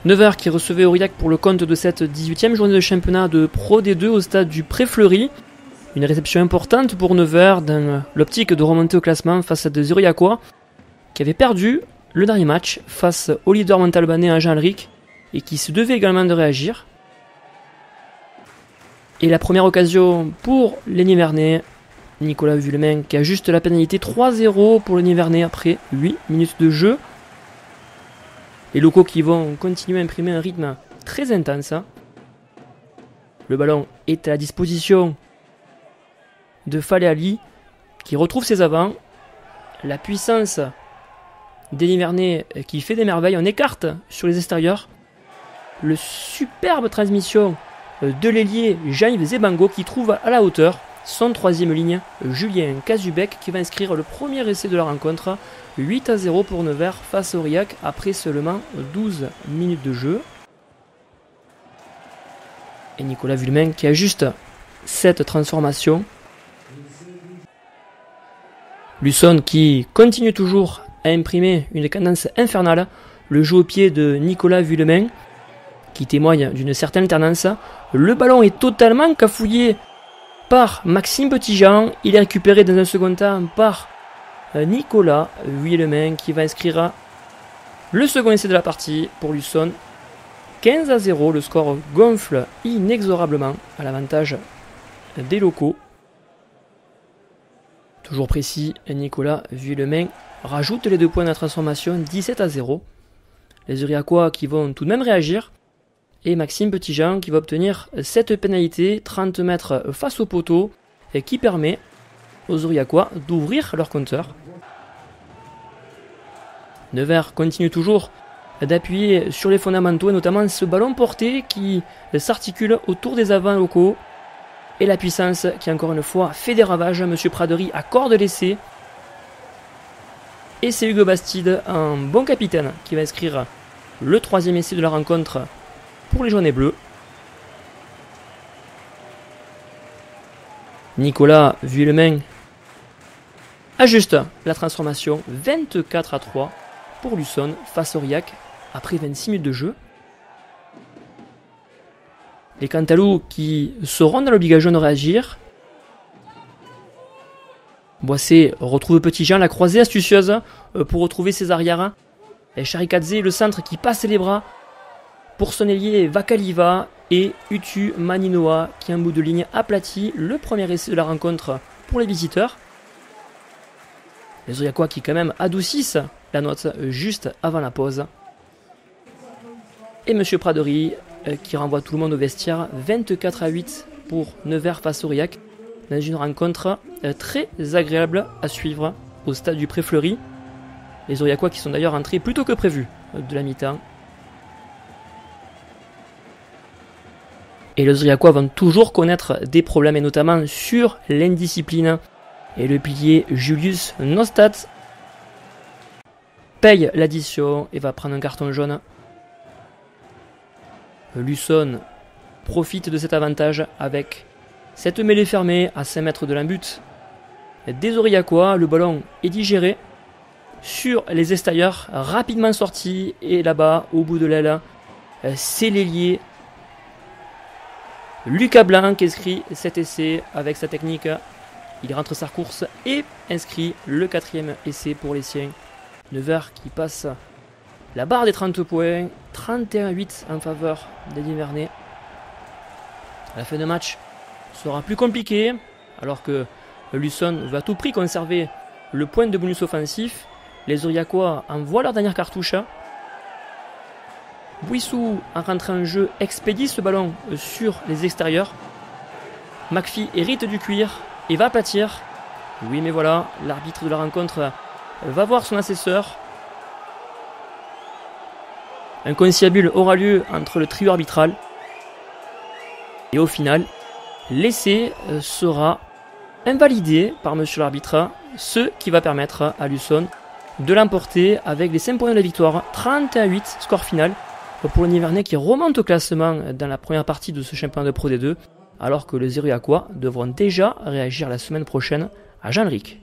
Nevers qui recevait Aurillac pour le compte de cette 18e journée de championnat de Pro D2 au stade du Pré-Fleury. Une réception importante pour Nevers dans l'optique de remonter au classement face à des Aurillacois qui avaient perdu le dernier match face au leader montalbanais à Jean-Alric et qui se devait également de réagir. Et la première occasion pour les Nivernais, Nicolas Vuillemin qui ajuste la pénalité 3-0 pour les Nivernais après 8 minutes de jeu. Les locaux qui vont continuer à imprimer un rythme très intense. Le ballon est à la disposition de Fale Ali qui retrouve ses avants. La puissance des Nivernais qui fait des merveilles. On écarte sur les extérieurs. Le superbe transmission de l'ailier Jean-Yves Zebango qui trouve à la hauteur son troisième ligne, Julien Kazubek, qui va inscrire le premier essai de la rencontre. 8-0 pour Nevers face à Aurillac après seulement 12 minutes de jeu. Et Nicolas Vuillemin qui ajuste cette transformation. Lusson qui continue toujours à imprimer une cadence infernale. Le jeu au pied de Nicolas Vuillemin qui témoigne d'une certaine alternance. Le ballon est totalement cafouillé par Maxime Petitjean. Il est récupéré dans un second temps par Nicolas Vuillemin qui va inscrire le second essai de la partie pour Lusson. 15-0, le score gonfle inexorablement à l'avantage des locaux. Toujours précis, Nicolas Vuillemin rajoute les 2 points de la transformation, 17-0. Les Aurillacois qui vont tout de même réagir. Et Maxime Petitjean qui va obtenir cette pénalité, 30 mètres face au poteau, et qui permet aux Aurillacois d'ouvrir leur compteur. Nevers continue toujours d'appuyer sur les fondamentaux, et notamment ce ballon porté qui s'articule autour des avants locaux. Et la puissance qui encore une fois fait des ravages. Monsieur Pradery accorde l'essai. Et c'est Hugo Bastide, un bon capitaine, qui va inscrire le 3e essai de la rencontre pour les jaunes et bleus. Nicolas Vuillemin ajuste la transformation, 24-3 pour Lusson face à Aurillac après 26 minutes de jeu. Les Cantalous qui seront dans l'obligation de réagir. Boissé retrouve Petitjean, la croisée astucieuse pour retrouver ses arrières. Et Charikadze, le centre qui passe les bras pour son ailier Vakaliva, et Utu Maninoa qui en bout de ligne aplatit le premier essai de la rencontre pour les visiteurs. Les Aurillacois qui quand même adoucissent la note juste avant la pause. Et Monsieur Pradery qui renvoie tout le monde au vestiaire. 24-8 pour Nevers face à Aurillac dans une rencontre très agréable à suivre au stade du Pré-Fleury. Les Aurillacois qui sont d'ailleurs entrés plus tôt que prévu de la mi-temps. Et les Aurillacois vont toujours connaître des problèmes, et notamment sur l'indiscipline. Et le pilier Julius Nostat paye l'addition et va prendre un carton jaune. Lusson profite de cet avantage avec cette mêlée fermée à 5 mètres de l'embut des Aurillacois. Le ballon est digéré sur les extérieurs, rapidement sorti, et là-bas, au bout de l'aile, c'est l'ailier Lucas Blanc qui inscrit cet essai avec sa technique. Il rentre sa course et inscrit le 4e essai pour les siens. Nevers qui passe la barre des 30 points, 31-8 en faveur des Nivernais. La fin de match sera plus compliquée alors que Lusson va à tout prix conserver le point de bonus offensif. Les Aurillacois envoient leur dernière cartouche. Bouissou, en rentrant en jeu, expédie ce ballon sur les extérieurs. McPhee hérite du cuir et va aplatir. Oui, mais voilà, l'arbitre de la rencontre va voir son assesseur. Un conciliabule aura lieu entre le trio arbitral. Et au final, l'essai sera invalidé par monsieur l'arbitre, ce qui va permettre à Lusson de l'emporter avec les 5 points de la victoire. 31-8, score final pour le Nivernais qui remonte au classement dans la première partie de ce championnat de Pro D2, alors que les Aurillacois devront déjà réagir la semaine prochaine à Jean-Alric.